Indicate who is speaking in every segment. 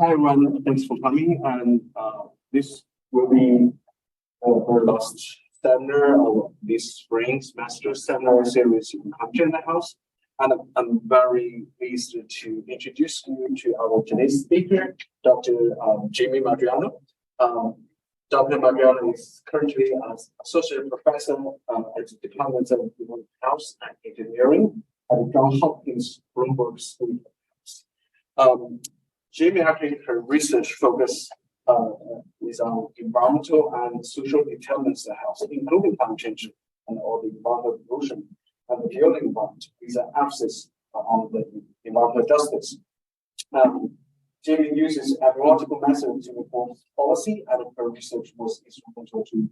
Speaker 1: Hi everyone, thanks for coming. And this will be our last seminar of this spring semester seminar series in Culture in the House. And I'm very pleased to introduce you to our today's speaker, Dr. Jaime Madrigano. Dr. Madrigano is currently an associate professor at the Department of Health and Engineering at Johns Hopkins Bloomberg School. Jaime actually her research focus is on environmental and social determinants of health, including climate change and all the environmental pollution and the building environment, with an emphasis on the environmental justice. Jaime uses epidemiological methods to inform policy, and her research was instrumental to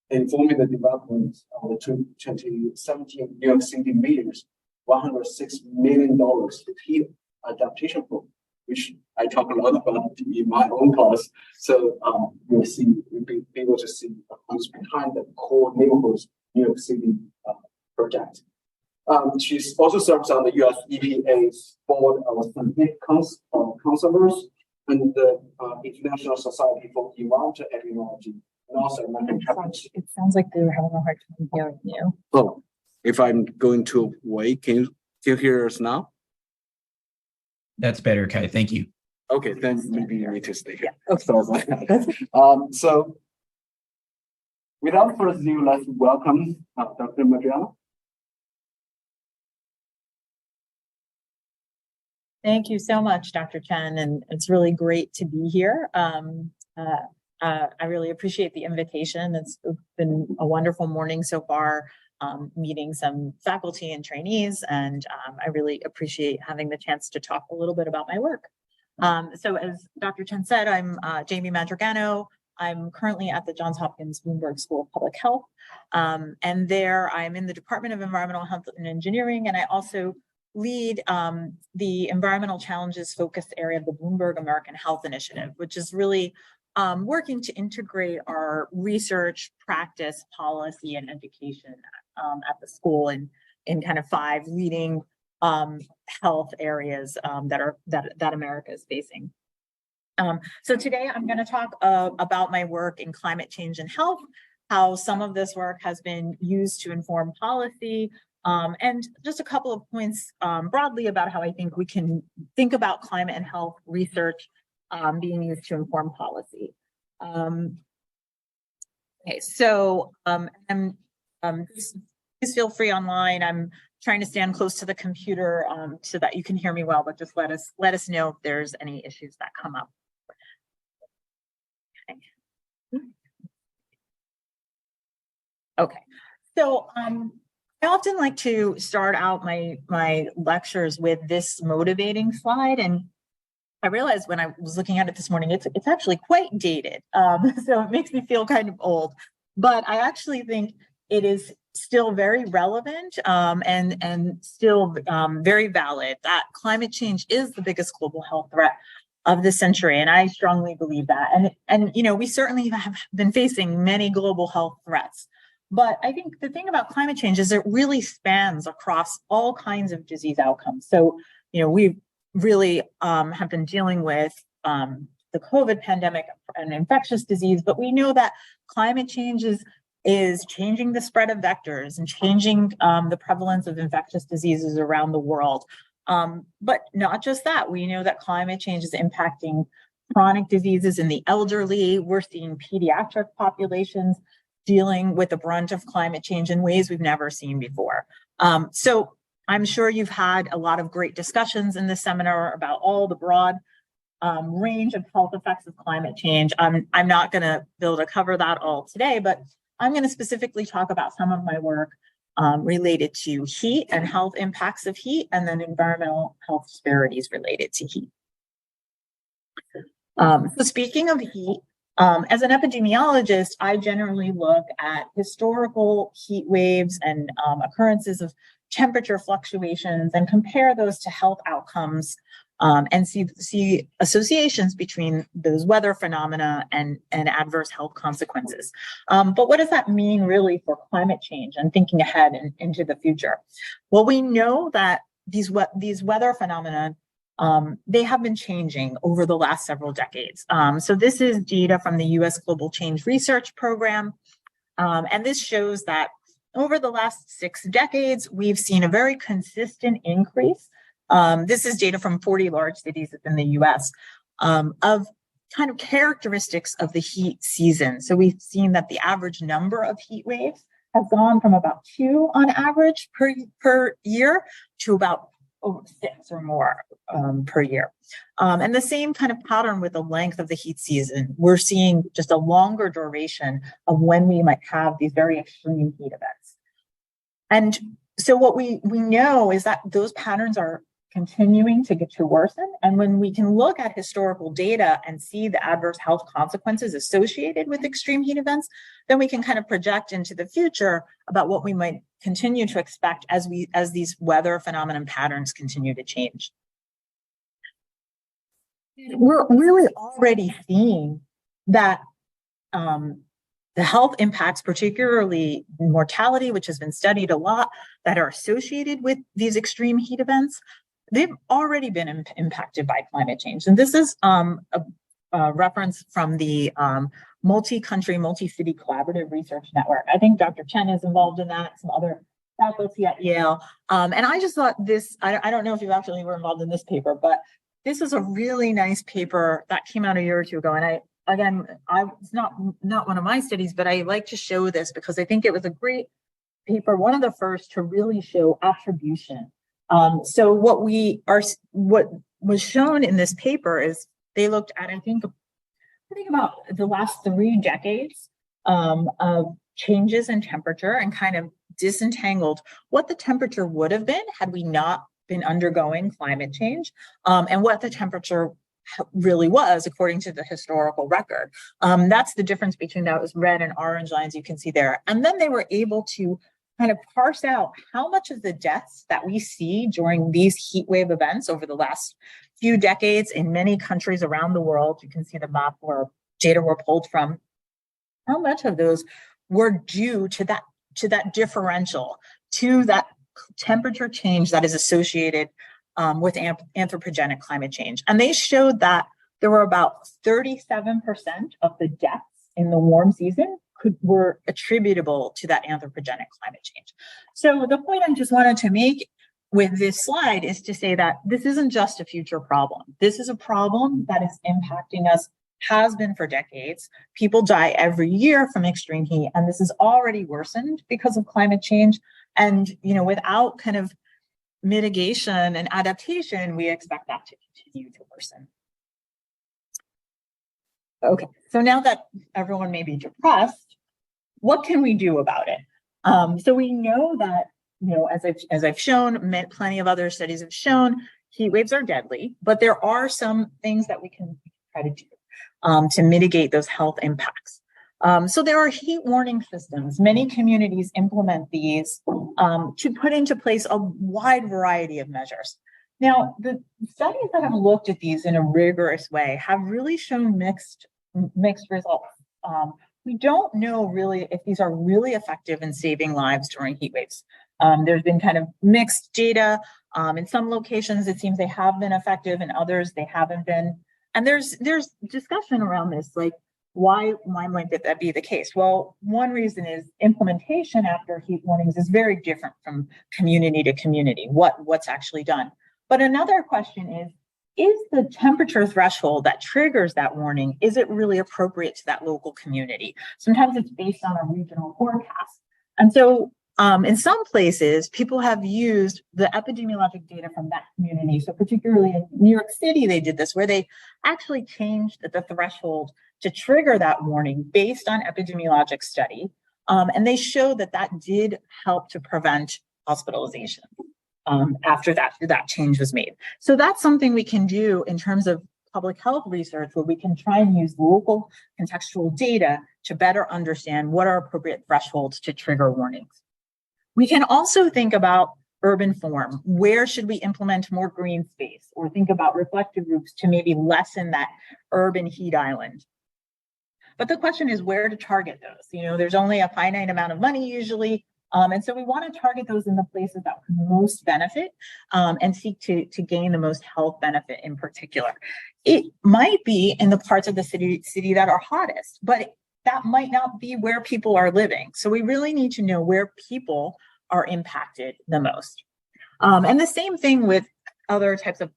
Speaker 1: informing the development of the 2017 New York City Mayor's $106 million heath adaptation program, which I talk a lot about in my own class. So you'll be able to see who's behind the core neighborhoods New York City project. She also serves on the US EPA's board of scientific counselors and the International Society for Environmental Epidemiology, and also
Speaker 2: it sounds like they're having a hard time hearing you.
Speaker 1: Oh, if I'm going to wait, can you hear us now?
Speaker 3: That's better, Kai. Thank you.
Speaker 1: Okay, then maybe you need to stay here.
Speaker 2: Yeah, okay.
Speaker 1: So without further ado, let's welcome Dr. Madrigano.
Speaker 2: Thank you so much, Dr. Chen, and it's really great to be here. I really appreciate the invitation. It's been a wonderful morning so far, meeting some faculty and trainees, and I really appreciate having the chance to talk a little bit about my work. So as Dr. Chen said, I'm Jaime Madrigano. I'm currently at the Johns Hopkins Bloomberg School of Public Health, and there I'm in the Department of Environmental Health and Engineering, and I also lead the environmental challenges focused area of the Bloomberg American Health Initiative, which is really working to integrate our research, practice, policy, and education at the school in kind of 5 leading health areas that America is facing. So today I'm going to talk about my work in climate change and health, how some of this work has been used to inform policy, and just a couple of points broadly about how I think we can think about climate and health research being used to inform policy. Okay, so please feel free online. I'm trying to stand close to the computer so that you can hear me well, but just let us know if there's any issues that come up. Okay, so I often like to start out my lectures with this motivating slide, and I realized when I was looking at it this morning, it's actually quite dated, so it makes me feel kind of old, but I actually think it is still very relevant and still very valid that climate change is the biggest global health threat of the century, and I strongly believe that. And you know, we certainly have been facing many global health threats. But I think the thing about climate change is it really spans across all kinds of disease outcomes. So, you know, we really have been dealing with the COVID pandemic and infectious disease, but we know that climate change is changing the spread of vectors and changing the prevalence of infectious diseases around the world. But not just that, we know that climate change is impacting chronic diseases in the elderly. We're seeing pediatric populations dealing with the brunt of climate change in ways we've never seen before. So I'm sure you've had a lot of great discussions in this seminar about all the broad range of health effects of climate change. I'm not going to be able to cover that all today, but I'm going to specifically talk about some of my work related to heat and health impacts of heat, and then environmental health disparities related to heat. So speaking of heat, as an epidemiologist, I generally look at historical heat waves and occurrences of temperature fluctuations and compare those to health outcomes and see associations between those weather phenomena and adverse health consequences. But what does that mean really for climate change and thinking ahead and into the future? Well, we know that these weather phenomena they have been changing over the last several decades. So this is data from the US Global Change Research Program. And this shows that over the last 6 decades, we've seen a very consistent increase. This is data from 40 large cities within the US of kind of characteristics of the heat season. So we've seen that the average number of heat waves has gone from about 2 on average per year to about 6 or more per year. And the same kind of pattern with the length of the heat season. We're seeing just a longer duration of when we might have these very extreme heat events. And so what we know is that those patterns are continuing to get to worsen. And when we can look at historical data and see the adverse health consequences associated with extreme heat events, then we can kind of project into the future about what we might continue to expect as these weather phenomenon patterns continue to change. We're really already seeing that the health impacts, particularly mortality, which has been studied a lot, that are associated with these extreme heat events, they've already been impacted by climate change. And this is a reference from the multi-country, multi-city collaborative research network. I think Dr. Chen is involved in that, some other faculty at Yale. And I just thought this, I don't know if you actually were involved in this paper, but this is a really nice paper that came out a year or 2 ago. And it's not one of my studies, but I like to show this because I think it was a great paper, one of the first to really show attribution. So what was shown in this paper is they looked at, I think about the last 3 decades of changes in temperature and kind of disentangled what the temperature would have been had we not been undergoing climate change, and what the temperature really was according to the historical record. That's the difference between those red and orange lines you can see there. And then they were able to kind of parse out how much of the deaths that we see during these heat wave events over the last few decades in many countries around the world. You can see the map where data were pulled from. How much of those were due to that differential, to that temperature change that is associated with anthropogenic climate change. And they showed that there were about 37% of the deaths in the warm season were attributable to that anthropogenic climate change. So the point I just wanted to make with this slide is to say that this isn't just a future problem. This is a problem that is impacting us, has been for decades. People die every year from extreme heat, and this is already worsened because of climate change. And, without kind of mitigation and adaptation, we expect that to continue to worsen. Okay, so now that everyone may be depressed, what can we do about it? So we know that, as I've shown, plenty of other studies have shown, heat waves are deadly, but there are some things that we can try to do to mitigate those health impacts. So there are heat warning systems. Many communities implement these to put into place a wide variety of measures. Now, the studies that have looked at these in a rigorous way have really shown mixed results. We don't know really if these are really effective in saving lives during heat waves. There's been kind of mixed data. In some locations, it seems they have been effective, in others they haven't been. And there's discussion around this, like, why might that be the case? Well, one reason is implementation after heat warnings is very different from community to community, what's actually done. But another question is the temperature threshold that triggers that warning, is it really appropriate to that local community? Sometimes it's based on a regional forecast. And so in some places, people have used the epidemiologic data from that community. So particularly in New York City, they did this, where they actually changed the threshold to trigger that warning based on epidemiologic study. And they showed that did help to prevent hospitalization after that change was made. So that's something we can do in terms of public health research, where we can try and use local contextual data to better understand what are appropriate thresholds to trigger warnings. We can also think about urban form. Where should we implement more green space, or think about reflective roofs to maybe lessen that urban heat island? But the question is where to target those. There's only a finite amount of money usually And so we want to target those in the places that can most benefit and seek to gain the most health benefit in particular. It might be in the parts of the city that are hottest, but that might not be where people are living. So we really need to know where people are impacted the most. And the same thing with other types of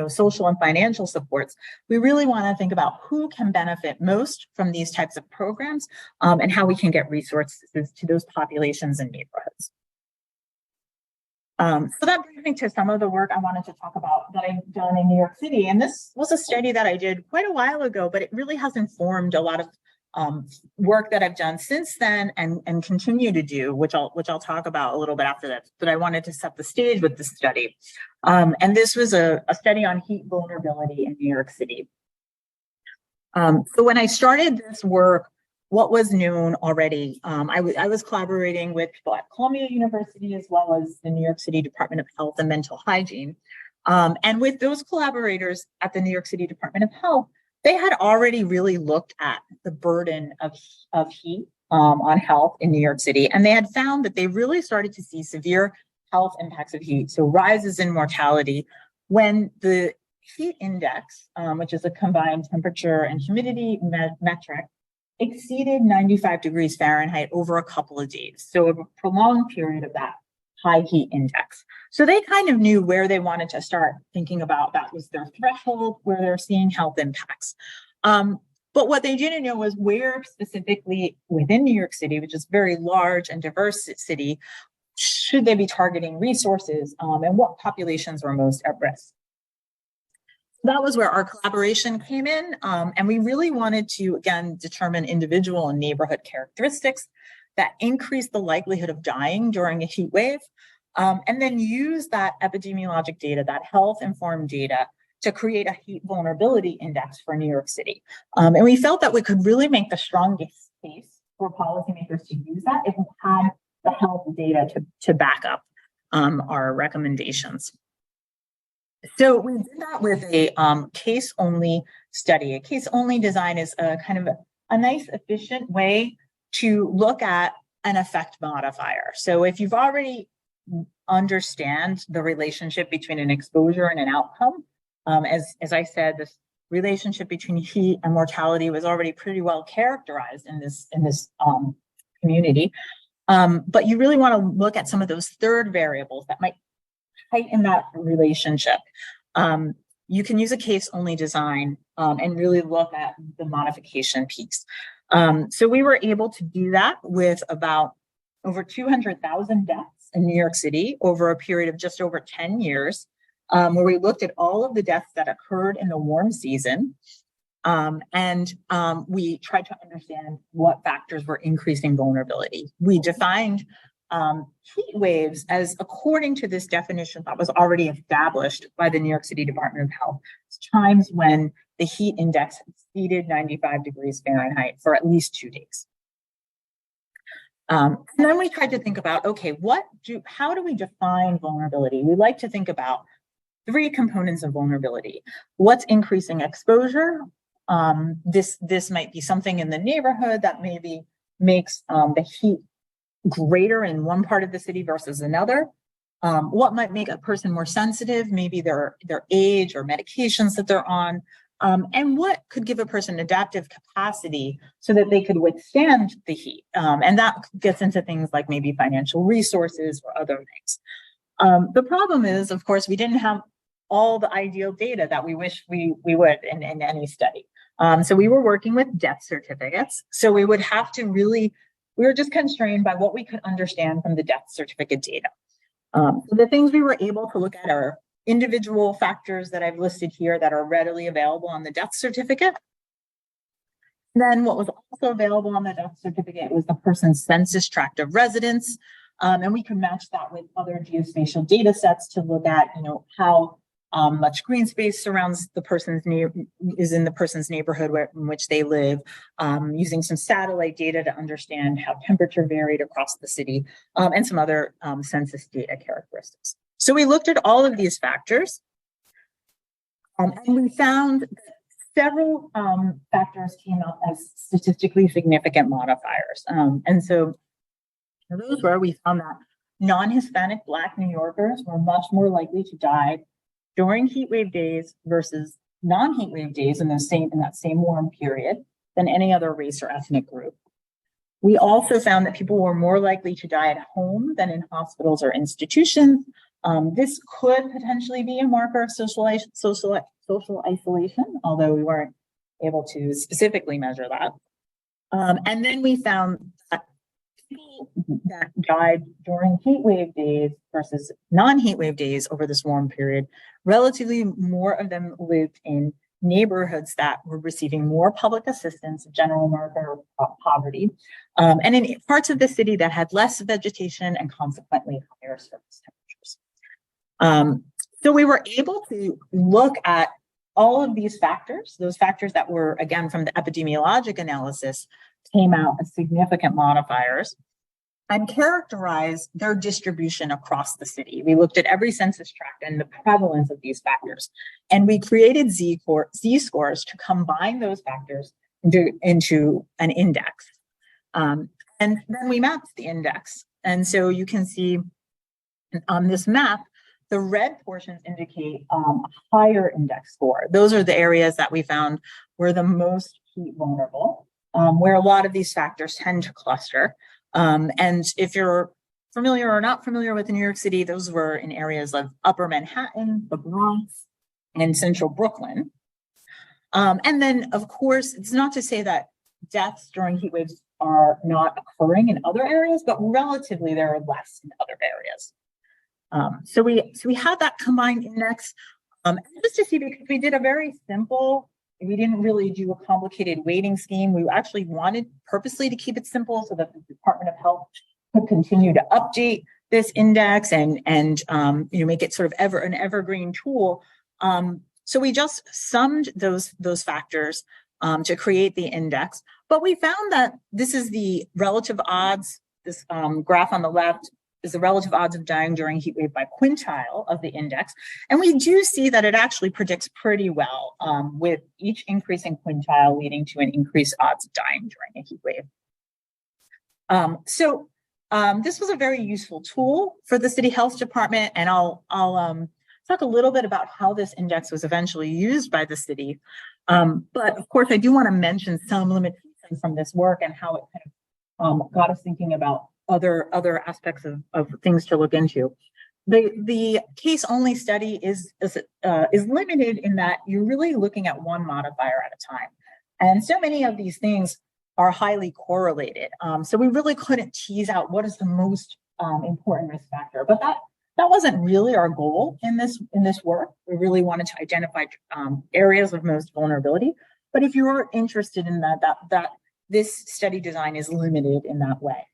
Speaker 2: social and financial supports. We really want to think about who can benefit most from these types of programs and how we can get resources to those populations and neighborhoods. So that brings me to some of the work I wanted to talk about that I've done in New York City. And this was a study that I did quite a while ago, but it really has informed a lot of work that I've done since then and continue to do, which I'll talk about a little bit after that. But I wanted to set the stage with this study. And this was a study on heat vulnerability in New York City. So when I started this work, what was known already, I was collaborating with people at Columbia University as well as the New York City Department of Health and Mental Hygiene. And with those collaborators at the New York City Department of Health, they had already really looked at the burden of heat on health in New York City. And they had found that they really started to see severe health impacts of heat, so rises in mortality, when the heat index, which is a combined temperature and humidity metric, exceeded 95 degrees Fahrenheit over a couple of days. So a prolonged period of that high heat index. So they kind of knew where they wanted to start thinking about that was their threshold where they're seeing health impacts. But what they didn't know was where specifically within New York City, which is a very large and diverse city, should they be targeting resources and what populations were most at risk. That was where our collaboration came in. And we really wanted to, again, determine individual and neighborhood characteristics that increase the likelihood of dying during a heat wave. And then use that epidemiologic data, that health-informed data, to create a heat vulnerability index for New York City. And we felt that we could really make the strongest case for policymakers to use that if we had the health data to back up our recommendations. So we did that with a case-only study. A case-only design is a kind of a nice, efficient way to look at an effect modifier. So if you've already understand the relationship between an exposure and an outcome. As I said, this relationship between heat and mortality was already pretty well characterized in this community. But you really want to look at some of those third variables that might heighten that relationship. You can use a case-only design and really look at the modification piece. So we were able to do that with about over 200,000 deaths in New York City over a period of just over 10 years, where we looked at all of the deaths that occurred in the warm season. And we tried to understand what factors were increasing vulnerability. We defined heat waves as, according to this definition that was already established by the New York City Department of Health, times when the heat index exceeded 95 degrees Fahrenheit for at least 2 days. And then we tried to think about, okay, how do we define vulnerability? We like to think about 3 components of vulnerability. What's increasing exposure? This might be something in the neighborhood that maybe makes the heat greater in one part of the city versus another. What might make a person more sensitive? Maybe their age or medications that they're on. And what could give a person adaptive capacity so that they could withstand the heat? And that gets into things like maybe financial resources or other things. The problem is, of course, we didn't have all the ideal data that we wish we would in any study. So we were working with death certificates. So we would have to we were just constrained by what we could understand from the death certificate data. So the things we were able to look at are individual factors that I've listed here that are readily available on the death certificate. Then what was also available on the death certificate was the person's census tract of residence. And we could match that with other geospatial data sets to look at, how much green space surrounds the person's is in the person's neighborhood in which they live, using some satellite data to understand how temperature varied across the city, and some other census data characteristics. So we looked at all of these factors, and we found that several factors came up as statistically significant modifiers. And so So those were, we found that non-Hispanic Black New Yorkers were much more likely to die during heat wave days versus non-heat wave days in that same warm period than any other race or ethnic group. We also found that people were more likely to die at home than in hospitals or institutions. This could potentially be a marker of social isolation, although we weren't able to specifically measure that. And then we found that people that died during heat wave days versus non-heat wave days over this warm period, relatively more of them lived in neighborhoods that were receiving more public assistance, general marker poverty, and in parts of the city that had less vegetation and consequently higher surface temperatures. So we were able to look at all of these factors, those factors that were, again, from the epidemiologic analysis, came out as significant modifiers, and characterize their distribution across the city. We looked at every census tract and the prevalence of these factors, and we created z-scores to combine those factors into an index. And then we mapped the index. And so you can see on this map, the red portions indicate a higher index score. Those are the areas that we found were the most heat vulnerable, where a lot of these factors tend to cluster. And if you're familiar or not familiar with New York City, those were in areas of Upper Manhattan, the Bronx, and Central Brooklyn. And then, of course, it's not to say that deaths during heat waves are not occurring in other areas, but relatively there are less in other areas. So we had that combined index, just to see, because we did a very simple, we didn't really do a complicated weighting scheme. We actually wanted purposely to keep it simple so that the Department of Health could continue to update this index and make it sort of an evergreen tool. So we just summed those factors to create the index. But we found that this is the relative odds. This graph on the left is the relative odds of dying during heat wave by quintile of the index. And we do see that it actually predicts pretty well, with each increase in quintile leading to an increased odds of dying during a heat wave. So this was a very useful tool for the City Health Department, and I'll talk a little bit about how this index was eventually used by the city. But of course, I do want to mention some limitations from this work and how it kind of got us thinking about other aspects of things to look into. The case only study is limited in that you're really looking at one modifier at a time. And so many of these things are highly correlated. So we really couldn't tease out what is the most important risk factor, but that wasn't really our goal in this work. We really wanted to identify areas of most vulnerability. But if you are interested in that this study design is limited in that way.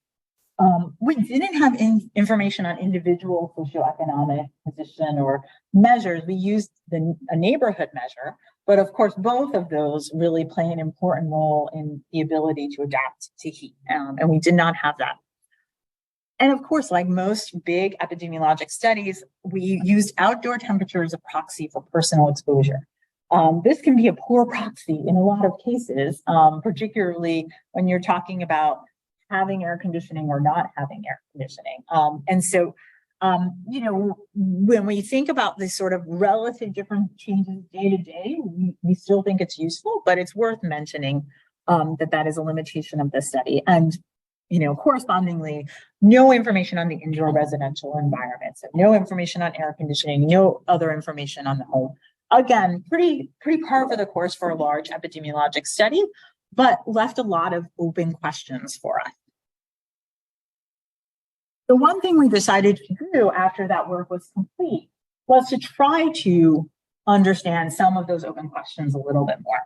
Speaker 2: We didn't have information on individual socioeconomic position or measures. We used a neighborhood measure, but of course, both of those really play an important role in the ability to adapt to heat, and we did not have that. And of course, like most big epidemiologic studies, we used outdoor temperature as a proxy for personal exposure. This can be a poor proxy in a lot of cases, particularly when you're talking about having air conditioning or not having air conditioning. And so, when we think about this sort of relative different changes day to day, we still think it's useful, but it's worth mentioning that is a limitation of the study. And, correspondingly, no information on the indoor residential environment, so no information on air conditioning, no other information on the home. Again, pretty par for the course for a large epidemiologic study, but left a lot of open questions for us. The one thing we decided to do after that work was complete was to try to understand some of those open questions a little bit more.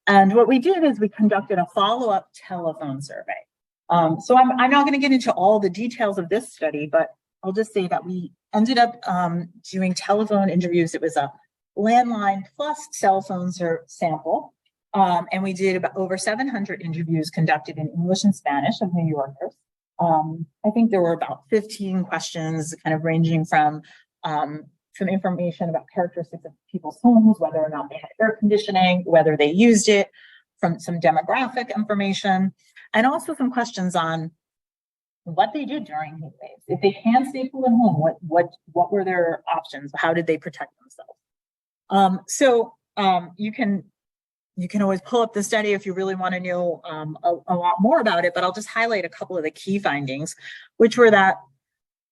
Speaker 2: And what we did is we conducted a follow-up telephone survey. So I'm not going to get into all the details of this study, but I'll just say that we ended up doing telephone interviews. It was a landline plus cell phone sample. And we did about over 700 interviews conducted in English and Spanish of New Yorkers. I think there were about 15 questions kind of ranging from some information about characteristics of people's homes, whether or not they had air conditioning, whether they used it, from some demographic information, and also some questions on what they did during heat waves. If they can't stay cool at home, what were their options? How did they protect themselves? You can always pull up the study if you really want to know a lot more about it, but I'll just highlight a couple of the key findings, which were that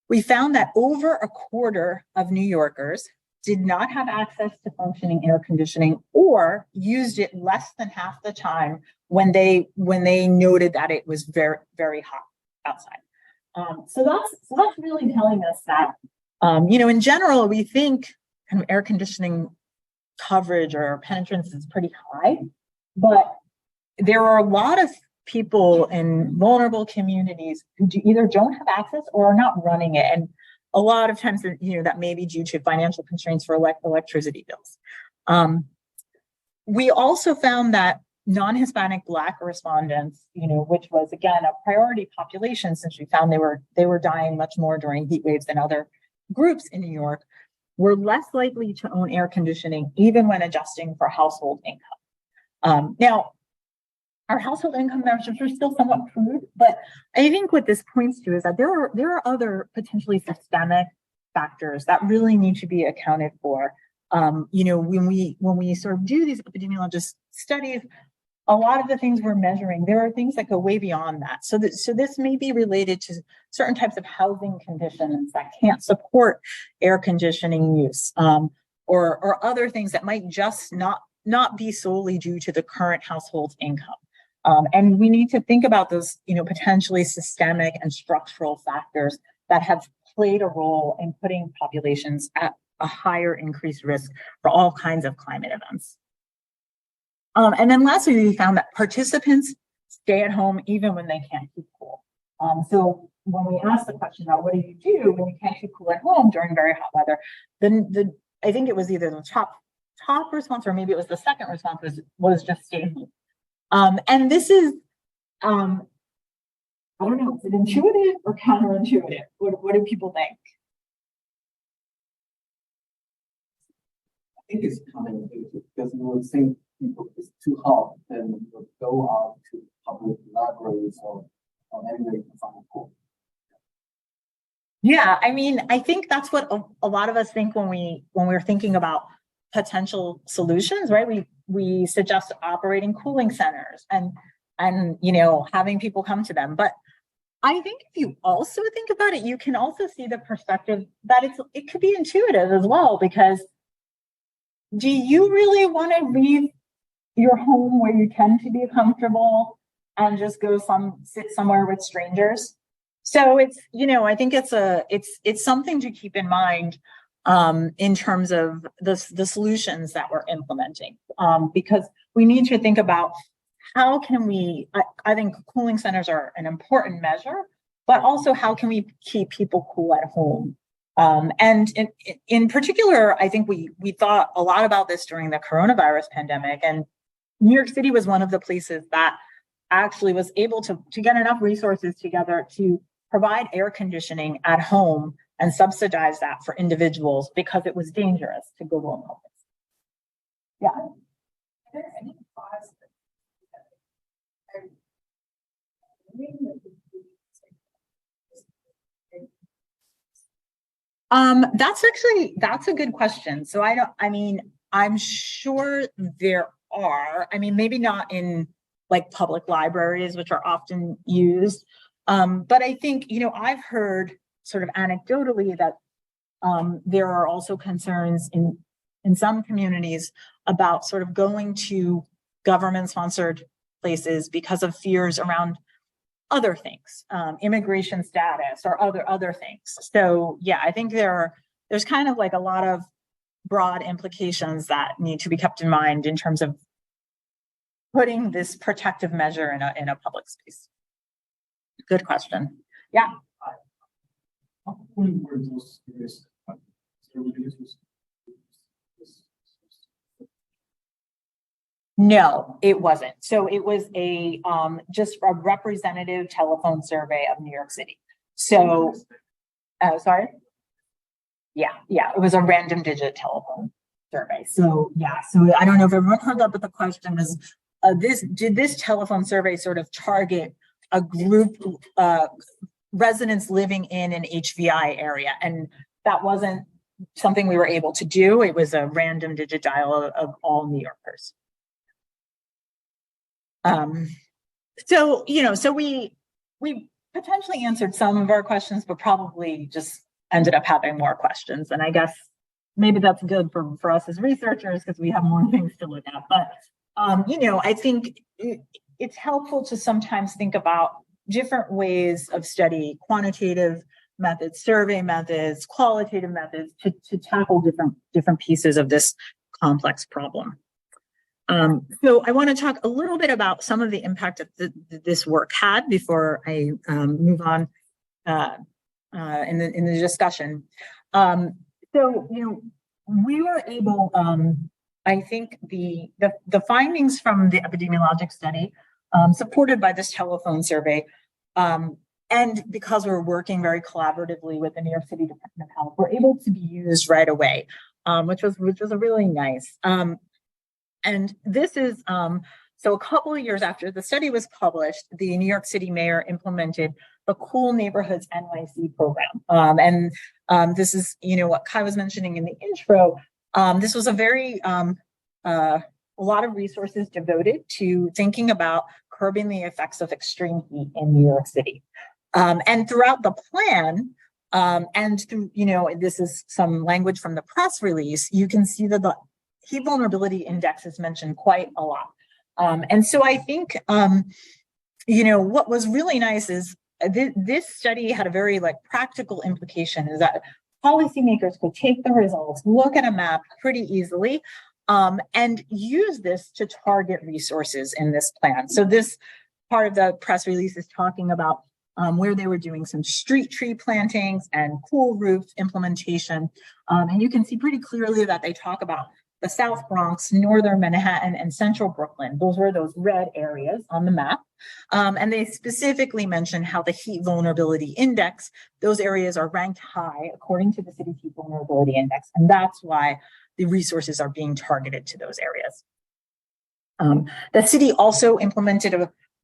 Speaker 2: we found that over a quarter of New Yorkers did not have access to functioning air conditioning or used it less than half the time when they noted that it was very, very hot outside. So that's really telling us that, in general, we think kind of air conditioning coverage or penetrance is pretty high, but there are a lot of people in vulnerable communities who either don't have access or are not running it. And a lot of times, that may be due to financial constraints for electricity bills. We also found that non-Hispanic Black respondents, which was again a priority population, since we found they were dying much more during heat waves than other groups in New York, were less likely to own air conditioning, even when adjusting for household income. Now, our household income measures are still somewhat crude, but I think what this points to is that there are other potentially systemic factors that really need to be accounted for. When we sort of do these epidemiologic studies, a lot of the things we're measuring, there are things that go way beyond that. So this may be related to certain types of housing conditions that can't support air conditioning use, or other things that might just not be solely due to the current household income. And we need to think about those, potentially systemic and structural factors that have played a role in putting populations at a higher increased risk for all kinds of climate events. And then lastly, we found that participants stay at home even when they can't keep cool. So when we asked the question about what do you do when you can't keep cool at home during very hot weather, then I think it was either the top response or maybe it was the second response was just stay home. And this is, I don't know, is it intuitive or counterintuitive? What do people think?
Speaker 1: I think it's counterintuitive because you would think people it's too hot, then you would go out to public libraries or anywhere you can find a pool.
Speaker 2: Yeah, I mean, I think that's what a lot of us think when we're thinking about potential solutions, right? We suggest operating cooling centers and having people come to them. But I think if you also think about it, you can also see the perspective that it could be intuitive as well, because do you really want to leave your home where you tend to be comfortable and just go sit somewhere with strangers? So it's, I think it's something to keep in mind in terms of the solutions that we're implementing, because we need to think about how can we, I think cooling centers are an important measure, but also how can we keep people cool at home? And in particular, I think we thought a lot about this during the coronavirus pandemic, and New York City was one of the places that actually was able to get enough resources together to provide air conditioning at home and subsidize that for individuals because it was dangerous to go home. Yeah. That's a good question. So I'm sure there are, maybe not in like public libraries, which are often used. But I think, I've heard sort of anecdotally that there are also concerns in some communities about sort of going to government-sponsored places because of fears around other things, immigration status or other things. So yeah, I think there's kind of like a lot of broad implications that need to be kept in mind in terms of putting this protective measure in a public space. Good question. Yeah. No, it wasn't. So it was just a representative telephone survey of New York City. So, sorry. Yeah, it was a random digit telephone survey. So yeah, so I don't know if everyone heard that, but the question is, did this telephone survey sort of target a group residents living in an HVI area. And that wasn't something we were able to do. It was a random digit dial of all New Yorkers. So, so we potentially answered some of our questions, but probably just ended up having more questions. And I guess maybe that's good for us as researchers because we have more things to look at. But, I think it's helpful to sometimes think about different ways of study, quantitative methods, survey methods, qualitative methods to tackle different pieces of this complex problem. So I want to talk a little bit about some of the impact that this work had before I move on in the discussion. So we were able, I think the findings from the epidemiologic study, supported by this telephone survey, and because we're working very collaboratively with the New York City Department of Health, were able to be used right away, which was a really nice. And this is, so a couple of years after the study was published, the New York City Mayor implemented the Cool Neighborhoods NYC program. And this is, what Kai was mentioning in the intro. This was a very, a lot of resources devoted to thinking about curbing the effects of extreme heat in New York City. And throughout the plan, and through, this is some language from the press release, you can see that the heat vulnerability index is mentioned quite a lot. And so I think, what was really nice is this study had a very practical implication, is that policymakers could take the results, look at a map pretty easily, and use this to target resources in this plan. So this part of the press release is talking about where they were doing some street tree plantings and cool roof implementation. And you can see pretty clearly that they talk about the South Bronx, Northern Manhattan, and Central Brooklyn. Those were those red areas on the map. And they specifically mention how the heat vulnerability index, those areas are ranked high according to the city's heat vulnerability index. And that's why the resources are being targeted to those areas. The city also implemented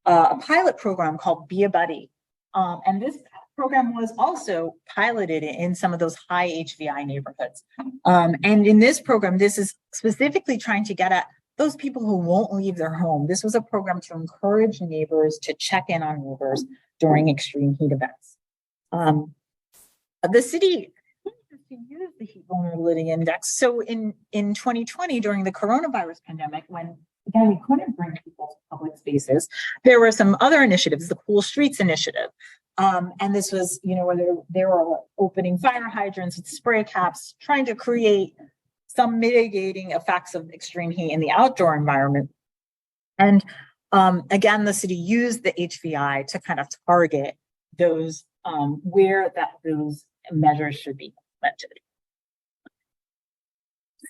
Speaker 2: a pilot program called Be a Buddy. And this program was also piloted in some of those high HVI neighborhoods. And in this program, this is specifically trying to get at those people who won't leave their home. This was a program to encourage neighbors to check in on neighbors during extreme heat events. The city to use the heat vulnerability index. So in 2020, during the coronavirus pandemic, when again, we couldn't bring people to public spaces, there were some other initiatives, the Cool Streets Initiative. And this was, where they were opening fire hydrants with spray caps, trying to create some mitigating effects of extreme heat in the outdoor environment. And again, the city used the HVI to kind of target those where those measures should be implemented.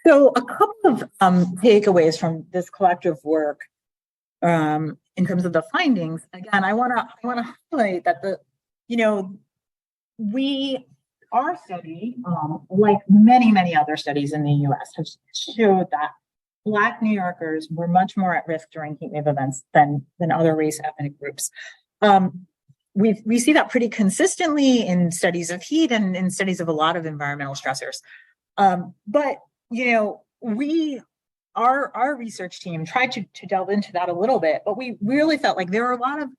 Speaker 2: So a couple of takeaways from this collective work in terms of the findings. Again, I want to highlight that our study, like many other studies in the U.S., have showed that Black New Yorkers were much more at risk during heat wave events than other race ethnic groups. We see that pretty consistently in studies of heat and in studies of a lot of environmental stressors. But our research team tried to delve into that a little bit, but we really felt like there are a lot of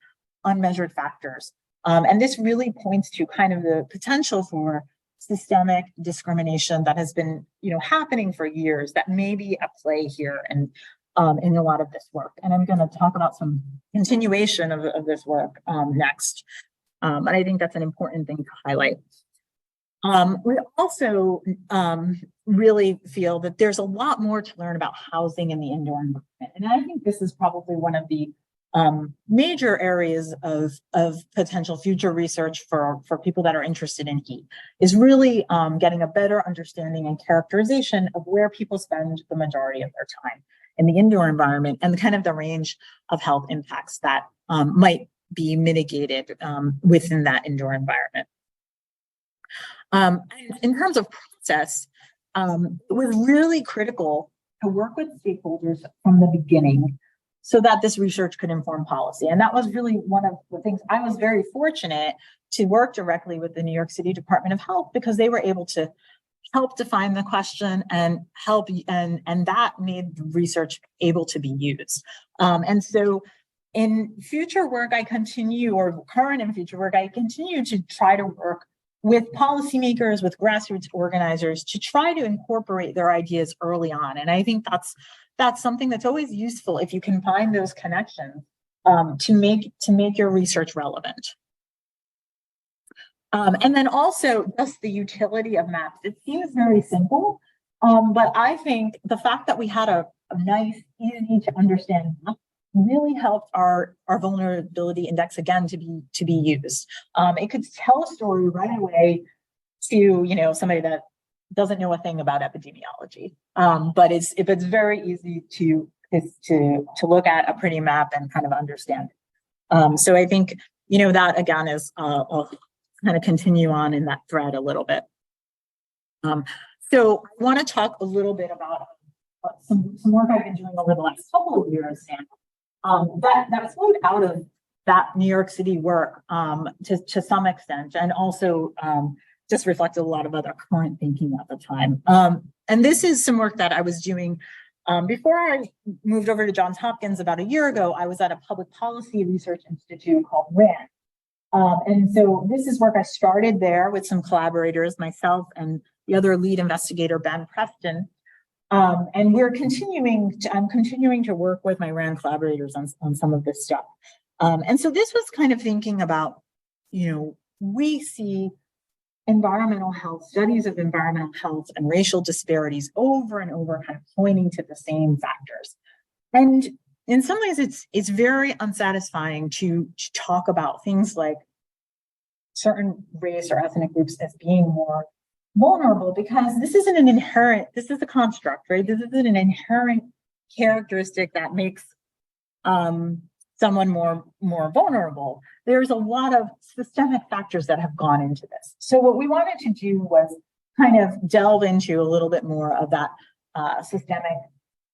Speaker 2: unmeasured factors. And this really points to kind of the potential for systemic discrimination that has been, happening for years that may be at play here and in a lot of this work. And I'm going to talk about some continuation of this work next. And I think that's an important thing to highlight. We also really feel that there's a lot more to learn about housing in the indoor environment. And I think this is probably one of the major areas of potential future research for people that are interested in heat, is really getting a better understanding and characterization of where people spend the majority of their time in the indoor environment and kind of the range of health impacts that might be mitigated within that indoor environment. In terms of process, it was really critical to work with stakeholders from the beginning so that this research could inform policy. And that was really one of the things. I was very fortunate to work directly with the New York City Department of Health, because they were able to help define the question and help, and that made the research able to be used. And so in future work, I continue, or current and future work, I continue to try to work with policymakers, with grassroots organizers, to try to incorporate their ideas early on. And I think that's something that's always useful if you can find those connections to make your research relevant. And then also just the utility of maps. It seems very simple, but I think the fact that we had a nice, easy to understand map really helped our vulnerability index again to be used. It could tell a story right away to somebody that doesn't know a thing about epidemiology, but it's very easy to look at a pretty map and kind of understand it. So I think that again is I'll kind of continue on in that thread a little bit. So I want to talk a little bit about some work I've been doing over the last couple of years, and that flowed out of that New York City work to some extent, and also just reflected a lot of other current thinking at the time. And this is some work that I was doing before I moved over to Johns Hopkins about a year ago. I was at a public policy research institute called RAND. And so this is work I started there with some collaborators, myself and the other lead investigator, Ben Preston. And I'm continuing to work with my RAND collaborators on some of this stuff. And so this was kind of thinking about, we see environmental health, studies of environmental health and racial disparities over and over, kind of pointing to the same factors. And in some ways, it's very unsatisfying to talk about things like certain race or ethnic groups as being more vulnerable, because this is a construct, right? This isn't an inherent characteristic that makes someone more vulnerable. There's a lot of systemic factors that have gone into this. So what we wanted to do was kind of delve into a little bit more of that systemic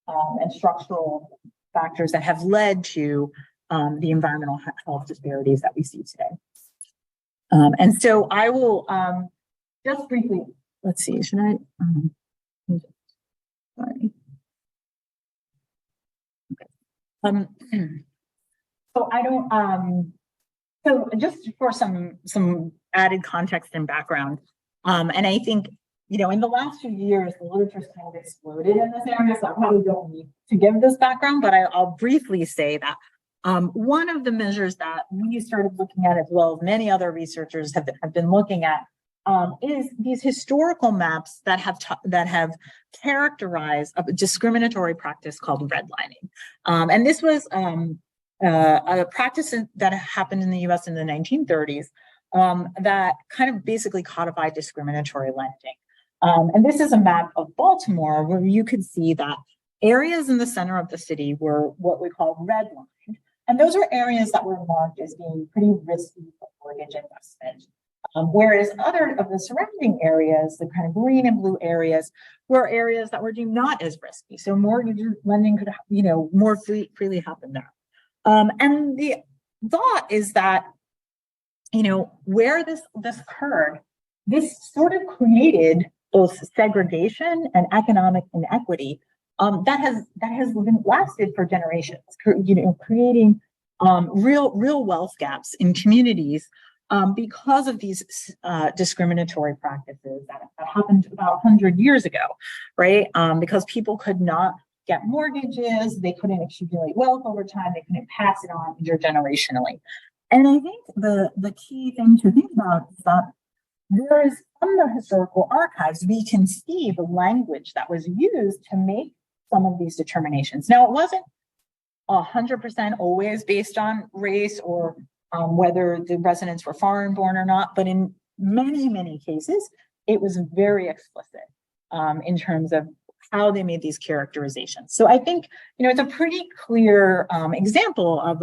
Speaker 2: and structural factors that have led to the environmental health disparities that we see today. And so I will just briefly, let's see, should I? Sorry. Okay. So I don't, so just for some added context and background, and I think, in the last few years, the literature's kind of exploded in this area, so I probably don't need to give this background, but I'll briefly say that one of the measures that we started looking at, as well as many other researchers have been looking at, is these historical maps that have characterized a discriminatory practice called redlining. And this was a practice that happened in the US in the 1930s that kind of basically codified discriminatory lending. And this is a map of Baltimore where you could see that areas in the center of the city were what we call redlined. And those were areas that were marked as being pretty risky for mortgage investment. Whereas other of the surrounding areas, the kind of green and blue areas, were areas that were deemed not as risky. So mortgage lending could, more freely happen there. And the thought is that, where this occurred, this sort of created both segregation and economic inequity that has lasted for generations, creating real wealth gaps in communities because of these discriminatory practices that happened about 100 years ago, right? Because people could not get mortgages, they couldn't accumulate wealth over time, they couldn't pass it on intergenerationally. And I think the key thing to think about is that there is, from the historical archives, we can see the language that was used to make some of these determinations. Now, it wasn't 100% always based on race or whether the residents were foreign born or not, but in many, many cases, it was very explicit in terms of how they made these characterizations. So I think, it's a pretty clear example of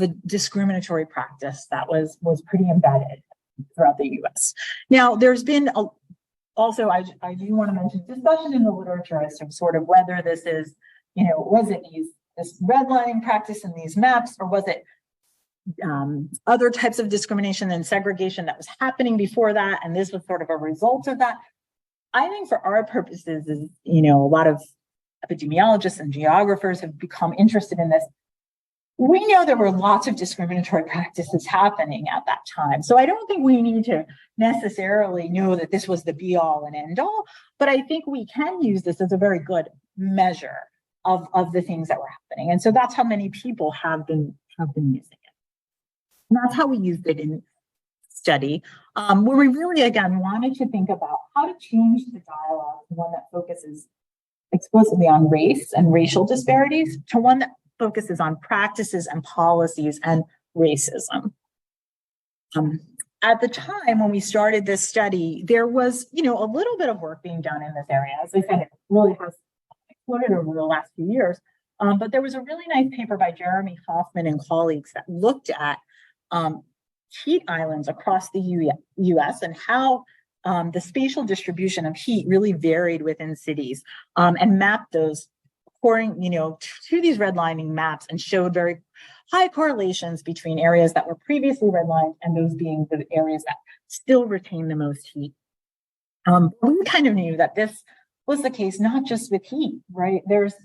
Speaker 2: a discriminatory practice that was pretty embedded throughout the US. Now, there's been also, I do want to mention discussion in the literature as to sort of whether this is, was it these this redlining practice in these maps, or was it other types of discrimination and segregation that was happening before that, and this was sort of a result of that? I think for our purposes, is, you know, a lot of epidemiologists and geographers have become interested in this. We know there were lots of discriminatory practices happening at that time. So I don't think we need to necessarily know that this was the be all and end all, but I think we can use this as a very good measure of the things that were happening. And so that's how many people have been using it. And that's how we used it in study, where we really, again, wanted to think about how to change the dialogue to one that focuses explicitly on race and racial disparities to one that focuses on practices and policies and racism. At the time when we started this study, there was, you know, a little bit of work being done in this area. As I said, it really has exploded over the last few years. But there was a really nice paper by Jeremy Hoffman and colleagues that looked at heat islands across the US and how the spatial distribution of heat really varied within cities, and mapped those according, you know, to these redlining maps, and showed very high correlations between areas that were previously redlined and those being the areas that still retain the most heat. We kind of knew that this was the case, not just with heat, right? There's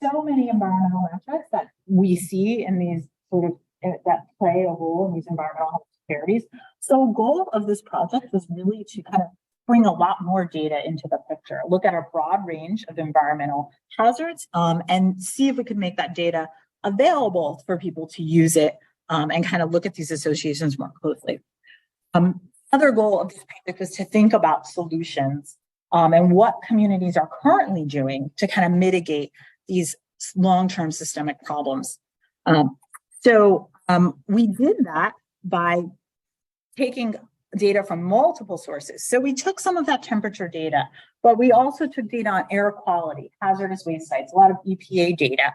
Speaker 2: so many environmental metrics that we see in these sort of that play a role in these environmental health disparities. So a goal of this project was really to kind of bring a lot more data into the picture, look at a broad range of environmental hazards, and see if we could make that data available for people to use it, and kind of look at these associations more closely. Other goal of this project was to think about solutions, and what communities are currently doing to kind of mitigate these long-term systemic problems. So we did that by taking data from multiple sources. So we took some of that temperature data, but we also took data on air quality, hazardous waste sites, a lot of EPA data,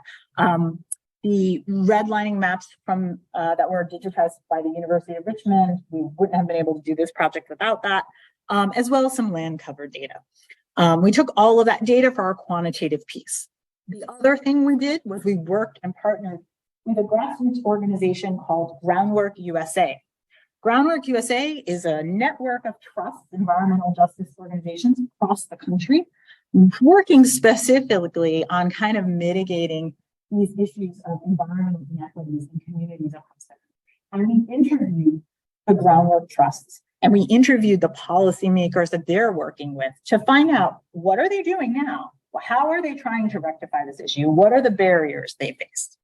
Speaker 2: the redlining maps from that were digitized by the University of Richmond. We wouldn't have been able to do this project without that, as well as some land cover data. We took all of that data for our quantitative piece. The other thing we did was we worked and partnered with a grassroots organization called Groundwork USA. Groundwork USA is a network of trust environmental justice organizations across the country, working specifically on kind of mitigating these issues of environmental inequities in communities across the country. And we interviewed the Groundwork trusts, and we interviewed the policymakers that they're working with to find out, what are they doing now? How are they trying to rectify this issue? What are the barriers they face?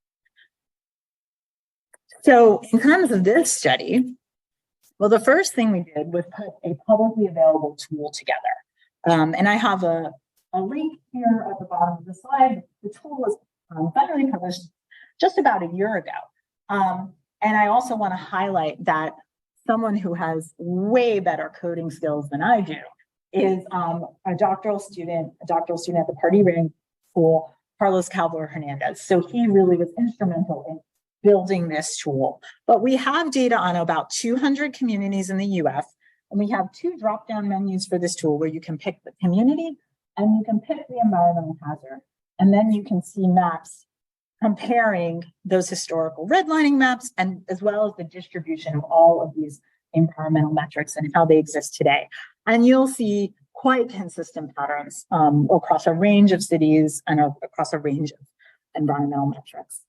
Speaker 2: So in terms of this study, well, the first thing we did was put a publicly available tool together. And I have a link here at the bottom of the slide. The tool was finally published just about a year ago. And I also want to highlight that someone who has way better coding skills than I do is a doctoral student at the Party Ring School, Carlos Calvo Hernandez. So he really was instrumental in building this tool. But we have data on about 200 communities in the US, and we have 2 drop-down menus for this tool where you can pick the community and you can pick the environmental hazard. And then you can see maps comparing those historical redlining maps, and as well as the distribution of all of these environmental metrics and how they exist today. And you'll see quite consistent patterns across a range of cities and across a range of environmental metrics.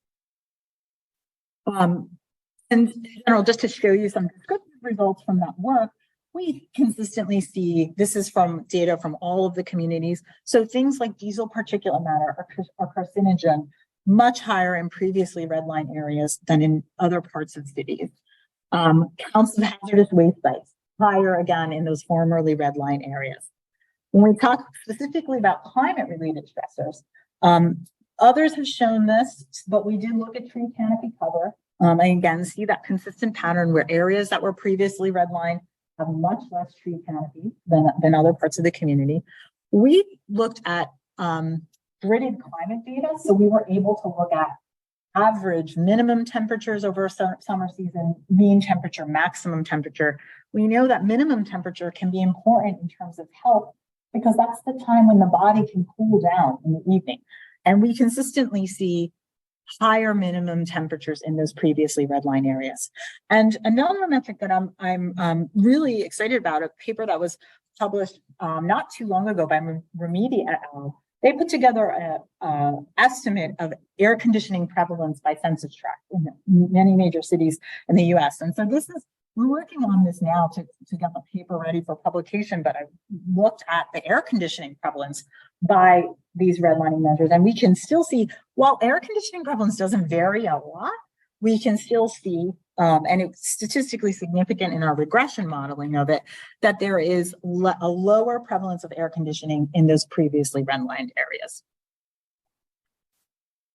Speaker 2: And in general, just to show you some descriptive results from that work, we consistently see, this is from data from all of the communities. So things like diesel particulate matter are carcinogen, much higher in previously redlined areas than in other parts of cities. Counts of hazardous waste sites, higher again in those formerly redlined areas. When we talk specifically about climate-related stressors, others have shown this, but we did look at tree canopy cover. And again, see that consistent pattern where areas that were previously redlined have much less tree canopy than other parts of the community. We looked at gridded climate data. So we were able to look at average minimum temperatures over a summer season, mean temperature, maximum temperature. We know that minimum temperature can be important in terms of health because that's the time when the body can cool down in the evening. And we consistently see higher minimum temperatures in those previously redlined areas. And another metric that I'm really excited about, a paper that was published not too long ago by Remedi et al. They put together an estimate of air conditioning prevalence by census tract in many major cities in the US. And so we're working on this now to get the paper ready for publication, but I looked at the air conditioning prevalence by these redlining measures, and we can still see, while air conditioning prevalence doesn't vary a lot, we can still see, and it's statistically significant in our regression modeling of it, that there is a lower prevalence of air conditioning in those previously redlined areas.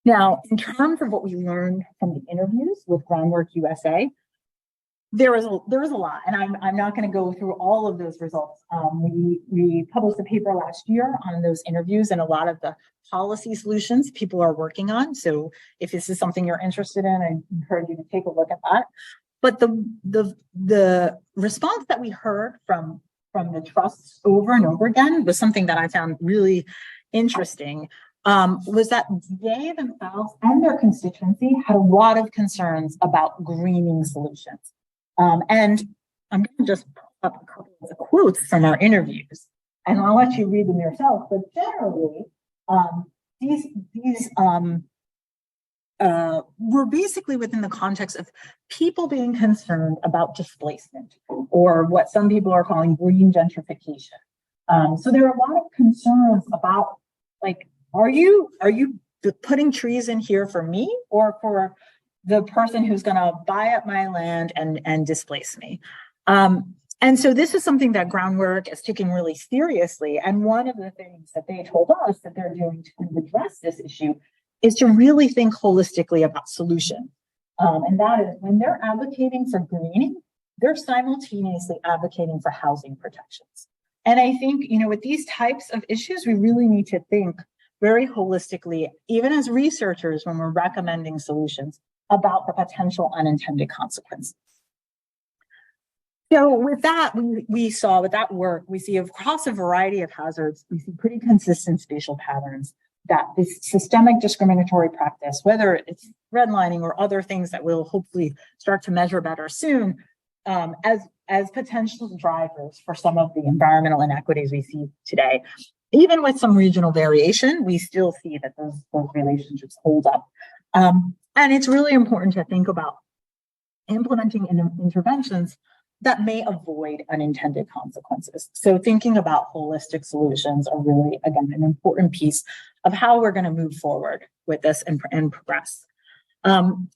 Speaker 2: Now, in terms of what we learned from the interviews with Groundwork USA, there was a lot, and I'm not going to go through all of those results. We published a paper last year on those interviews and a lot of the policy solutions people are working on. So if this is something you're interested in, I encourage you to take a look at that. But the response that we heard from the trusts over and over again was something that I found really interesting. Was that they themselves and their constituency had a lot of concerns about greening solutions. And I'm going to just pull up a couple of quotes from our interviews, and I'll let you read them yourself. But generally, these were basically within the context of people being concerned about displacement, or what some people are calling green gentrification. So there are a lot of concerns about, like, are you putting trees in here for me or for the person who's going to buy up my land and displace me? And so this is something that Groundwork is taking really seriously. And one of the things that they told us that they're doing to address this issue is to really think holistically about solutions. And that is, when they're advocating for greening, they're simultaneously advocating for housing protections. And I think, with these types of issues, we really need to think very holistically, even as researchers, when we're recommending solutions, about the potential unintended consequences. So with that, we saw with that work, we see across a variety of hazards, we see pretty consistent spatial patterns, that this systemic discriminatory practice, whether it's redlining or other things that we'll hopefully start to measure better soon, as potential drivers for some of the environmental inequities we see today. Even with some regional variation, we still see that those relationships hold up. And it's really important to think about implementing interventions that may avoid unintended consequences. So thinking about holistic solutions are really, again, an important piece of how we're going to move forward with this and progress.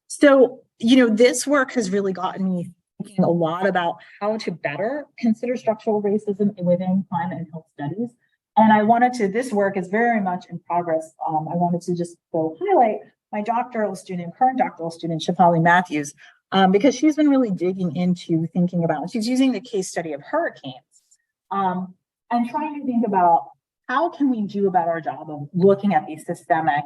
Speaker 2: So, this work has really gotten me thinking a lot about how to better consider structural racism within climate and health studies. And this work is very much in progress. I wanted to just highlight my current doctoral student, Shefali Matthews, because she's been really digging into thinking about, she's using the case study of hurricanes and trying to think about how can we do a better job of looking at these systemic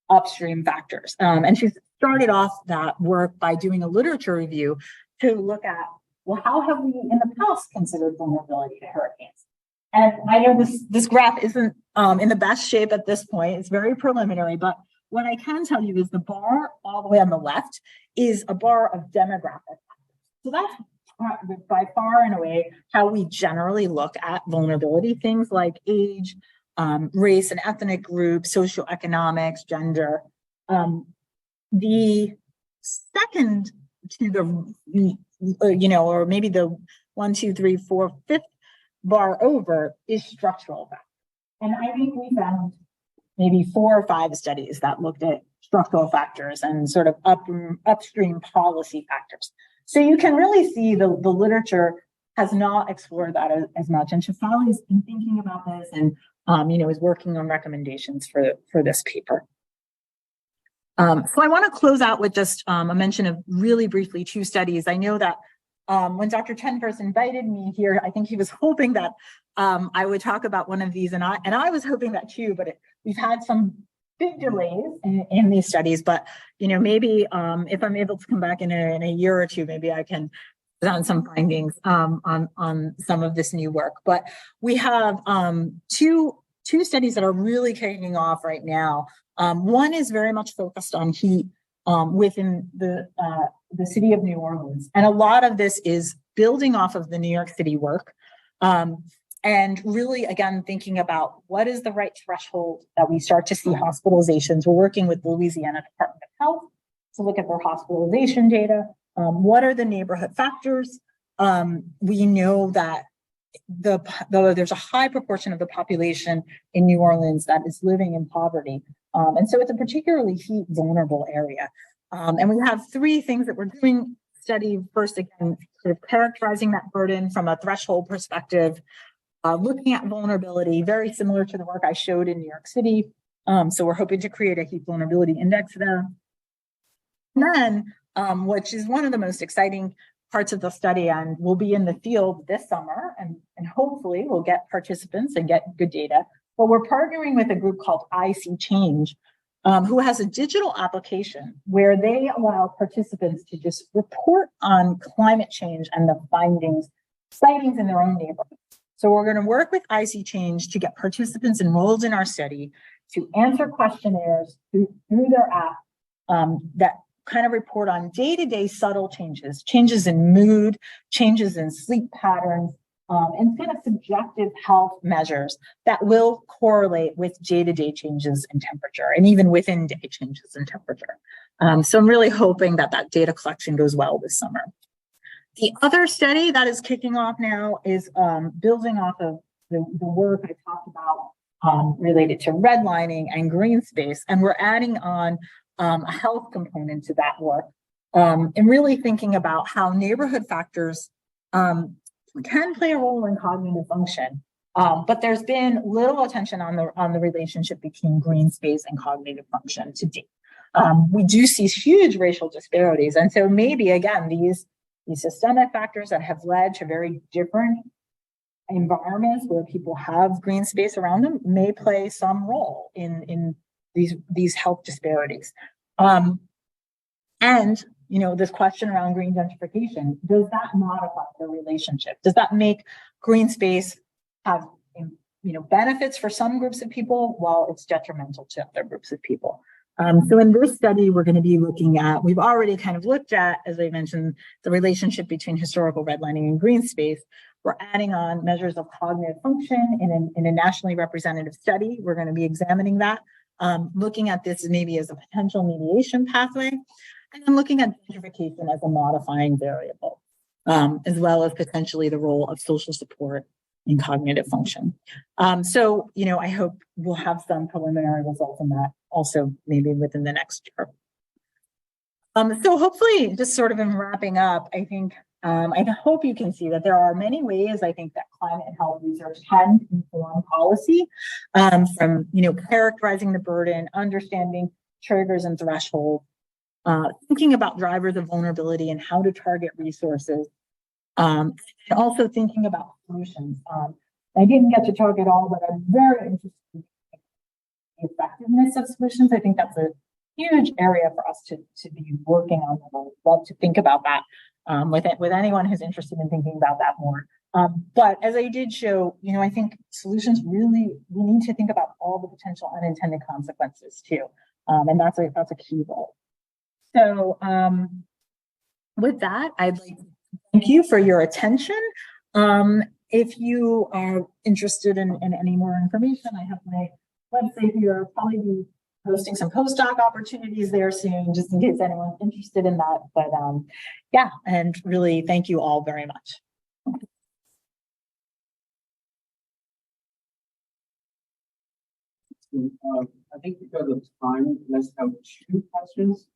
Speaker 2: upstream factors. And she's started off that work by doing a literature review to look at, well, how have we in the past considered vulnerability to hurricanes? And I know this graph isn't in the best shape at this point. It's very preliminary, but what I can tell you is the bar all the way on the left is a bar of demographic. So that's by far and away how we generally look at vulnerability, things like age, race and ethnic group, socioeconomics, gender. The second to the, or maybe the 1, 2, 3, 4, 5th bar over is structural factors. And I think we found maybe 4 or 5 studies that looked at structural factors and sort of upstream policy factors. So you can really see the literature has not explored that as much. And Shefali's been thinking about this and, is working on recommendations for this paper. So I want to close out with just a mention of really briefly 2 studies. I know that when Dr. Chen first invited me here, I think he was hoping that I would talk about one of these, and I was hoping that too, but we've had some big delays in these studies, but maybe if I'm able to come back in a year or 2, maybe I can present some findings on some of this new work. But we have 2 studies that are really kicking off right now. One is very much focused on heat, within the city of New Orleans. And a lot of this is building off of the New York City work. And really, again, thinking about what is the right threshold that we start to see hospitalizations. We're working with the Louisiana Department of Health to look at their hospitalization data. What are the neighborhood factors? We know that there's a high proportion of the population in New Orleans that is living in poverty. And so it's a particularly heat vulnerable area. And we have three things that we're doing. Study first, again, sort of characterizing that burden from a threshold perspective, looking at vulnerability, very similar to the work I showed in New York City. So we're hoping to create a heat vulnerability index there. And then, which is one of the most exciting parts of the study, and we'll be in the field this summer, and hopefully we'll get participants and get good data. But we're partnering with a group called IC Change, who has a digital application where they allow participants to just report on climate change and the sightings in their own neighborhood. So we're going to work with IC Change to get participants enrolled in our study to answer questionnaires through their app that kind of report on day-to-day subtle changes in mood, changes in sleep patterns, and kind of subjective health measures that will correlate with day-to-day changes in temperature and even within day changes in temperature. So I'm really hoping that data collection goes well this summer. The other study that is kicking off now is building off of the work I talked about related to redlining and green space, and we're adding on a health component to that work, and really thinking about how neighborhood factors can play a role in cognitive function. But there's been little attention on the relationship between green space and cognitive function to date. We do see huge racial disparities, and so maybe again these systemic factors that have led to very different environments where people have green space around them may play some role in these health disparities. And this question around green gentrification, does that modify the relationship? Does that make green space have benefits for some groups of people while it's detrimental to other groups of people? So in this study, we're going to be looking at, we've already kind of looked at, as I mentioned, the relationship between historical redlining and green space. We're adding on measures of cognitive function in a nationally representative study. We're going to be examining that, looking at this maybe as a potential mediation pathway, and then looking at gentrification as a modifying variable, as well as potentially the role of social support in cognitive function. So, I hope we'll have some preliminary results on that also maybe within the next year. So hopefully, just sort of in wrapping up, I think, I hope you can see that there are many ways I think that climate and health research can inform policy, from, characterizing the burden, understanding triggers and thresholds, thinking about drivers of vulnerability and how to target resources, and also thinking about solutions. I didn't get to talk at all, but I'm very interested in the effectiveness of solutions. I think that's a huge area for us to be working on. I'd love to think about that with anyone who's interested in thinking about that more. But as I did show, I think solutions really, we need to think about all the potential unintended consequences too. And that's a key role. So with that, I'd like to thank you for your attention. If you are interested in any more information, I have my website here. I'll probably be posting some postdoc opportunities there soon, just in case anyone's interested in that. But yeah, and really thank you all very much.
Speaker 1: I think because of time, let's have 2 questions.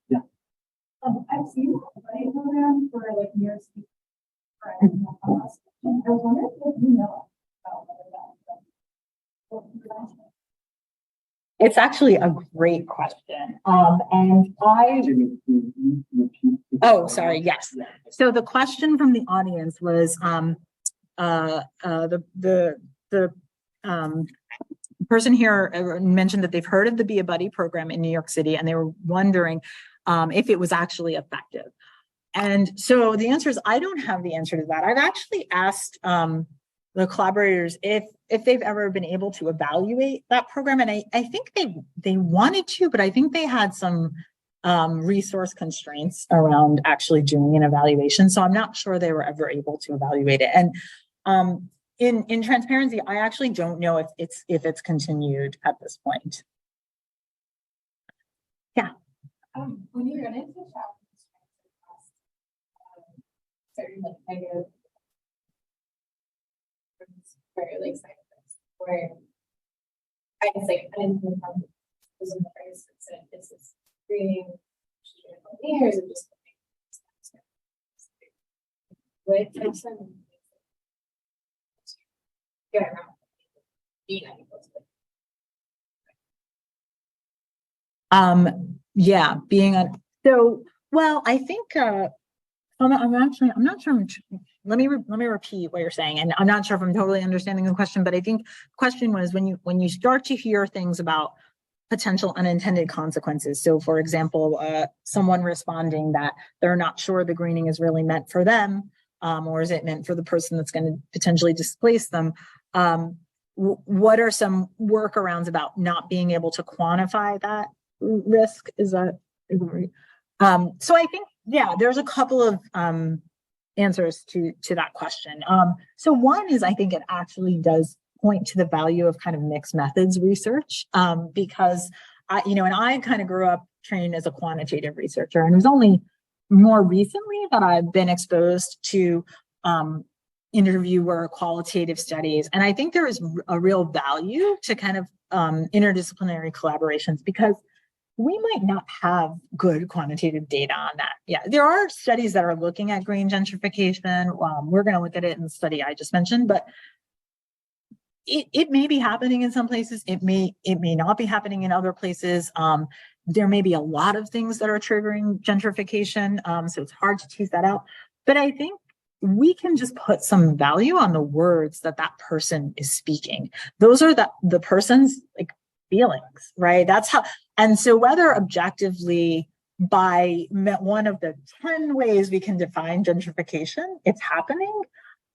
Speaker 1: Yeah.
Speaker 4: I've seen a study program for New York City. I was wondering if you know about that.
Speaker 2: It's actually a great question. And oh, sorry, yes. So the question from the audience was, the person here mentioned that they've heard of the Be a Buddy program in New York City, and they were wondering if it was actually effective. And so the answer is, I don't have the answer to that. I've actually asked the collaborators if they've ever been able to evaluate that program. And I think they wanted to, but I think they had some resource constraints around actually doing an evaluation. So I'm not sure they were ever able to evaluate it. And in transparency, I actually don't know if it's continued at this point. Yeah.
Speaker 4: When you run into challenges, certain like negative, very like side effects, where I guess like unintended consequences in the first instance, is this screening years and just with person get around being unable to.
Speaker 2: Yeah, being on. So, well, I think I'm not sure. Let me repeat what you're saying, and I'm not sure if I'm totally understanding the question. But I think the question was when you start to hear things about potential unintended consequences. So, for example, someone responding that they're not sure the greening is really meant for them, or is it meant for the person that's going to potentially displace them? What are some workarounds about not being able to quantify that risk? Is that right? So I think, yeah, there's a couple of answers to that question. So one is, I think it actually does point to the value of kind of mixed methods research, because I kind of grew up trained as a quantitative researcher, and it was only more recently that I've been exposed to interviewer qualitative studies. And I think there is a real value to kind of interdisciplinary collaborations, because we might not have good quantitative data on that. Yeah, there are studies that are looking at green gentrification. We're going to look at it in the study I just mentioned, but it may be happening in some places. It may not be happening in other places. There may be a lot of things that are triggering gentrification, so it's hard to tease that out. But I think we can just put some value on the words that person is speaking. Those are the person's like feelings, right? That's how. And so whether objectively by one of the 10 ways we can define gentrification, it's happening,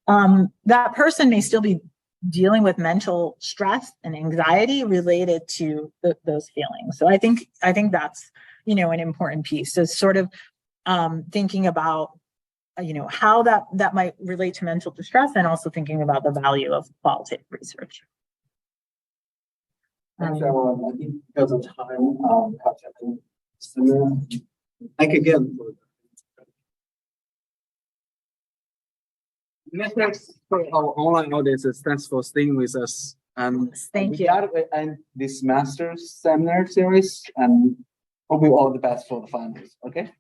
Speaker 2: that person may still be dealing with mental stress and anxiety related to those feelings. So I think that's, an important piece. So sort of thinking about, how that might relate to mental distress, and also thinking about the value of qualitative research.
Speaker 1: Thanks, everyone. I think because of time, have to end sooner. Thank you again.
Speaker 5: Thanks for our online audiences. Thanks for staying with us. And
Speaker 2: Thank you.
Speaker 5: We got to end this master's seminar series, and hope you all the best for the finals. Okay.